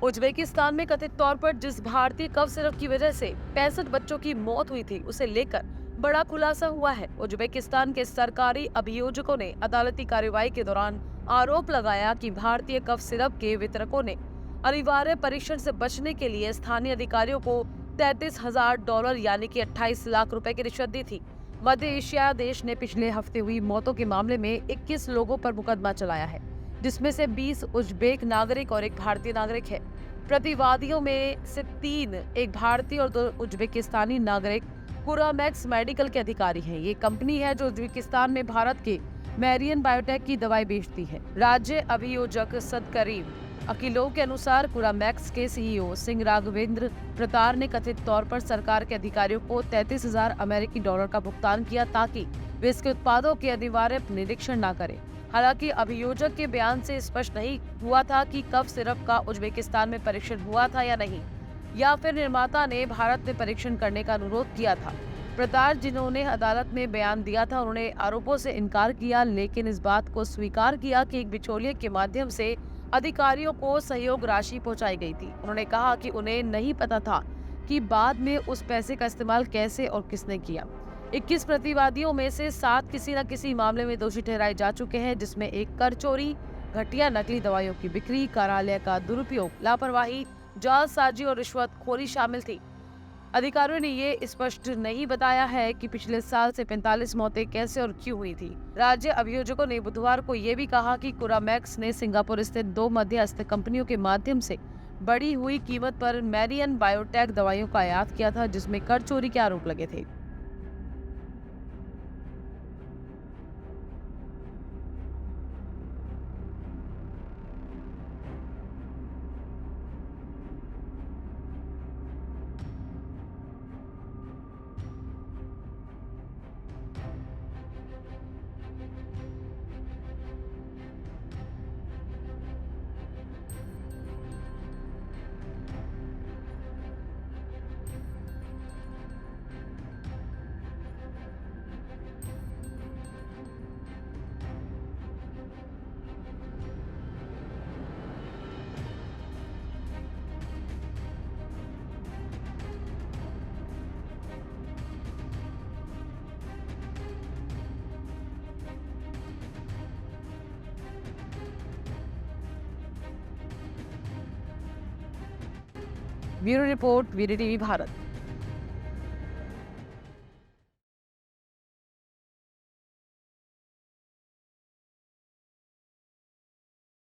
Uzbekistan में कथित तौर पर जिस भारतीय कफ सिरप की वजह से 65 बच्चों की मौत हुई थी, उसे लेकर बड़ा खुलासा हुआ है। उज्बेकिस्तान के सरकारी अभियोजकों ने अदालती कार्रवाई के दौरान आरोप लगाया कि भारतीय कफ सिरप के वितरकों ने अनिवार्य परीक्षण से बचने के लिए स्थानीय अधिकारियों को $33,000 यानी कि 28 लाख रुपए की रिश्वत दी थी। मध्य एशिया देश ने पिछले हफ्ते हुई मौतों के मामले में 21 लोगों पर मुकदमा चलाया है, जिसमें से 20 उज्बेक नागरिक और एक भारतीय नागरिक है। प्रतिवादियों में से 3 एक भारतीय और 2 उज्बेकिस्तानी नागरिक कुरामैक्स मेडिकल के अधिकारी हैं। ये कंपनी है जो उज्बेकिस्तान में भारत के मैरियन बायोटेक की दवाई बेचती है। राज्य अभियोजक सदकरीम अकीलों के अनुसार कुरामैक्स के सीईओ सिंह राघवेंद्र प्रतार ने कथित तौर पर सरकार के अधिकारियों को $33,000 का भुगतान किया ताकि वे इसके उत्पादों के अनिवार्य निरीक्षण न करें। हालांकि अभियोजक के बयान से स्पष्ट नहीं हुआ था कि कफ सिरप का उज्बेकिस्तान में परीक्षण हुआ था या नहीं, या फिर निर्माता ने भारत में परीक्षण करने का अनुरोध किया था। प्रतार, जिन्होंने अदालत में बयान दिया था, उन्होंने आरोपों से इनकार किया, लेकिन इस बात को स्वीकार किया कि एक बिचौलिए के माध्यम से अधिकारियों को सहयोग राशि पहुंचाई गई थी। उन्होंने कहा कि उन्हें नहीं पता था कि बाद में उस पैसे का इस्तेमाल कैसे और किसने किया। 21 प्रतिवादियों में से 7 किसी न किसी मामले में दोषी ठहराए जा चुके हैं, जिसमें एक कर चोरी, घटिया नकली दवाइयों की बिक्री, कार्यालय का दुरुपयोग, लापरवाही, जालसाजी और रिश्वतखोरी शामिल थी। अधिकारियों ने ये स्पष्ट नहीं बताया है कि पिछले साल से 45 मौतें कैसे और क्यों हुई थी। राज्य अभियोजकों ने बुधवार को ये भी कहा कि कुरामैक्स ने सिंगापुर स्थित 2 मध्यस्थ कंपनियों के माध्यम से बढ़ी हुई कीमत पर मैरियन बायोटेक दवाइयों का आयात किया था, जिसमें कर चोरी के आरोप लगे थे। Bureau report, VD TV Bharat.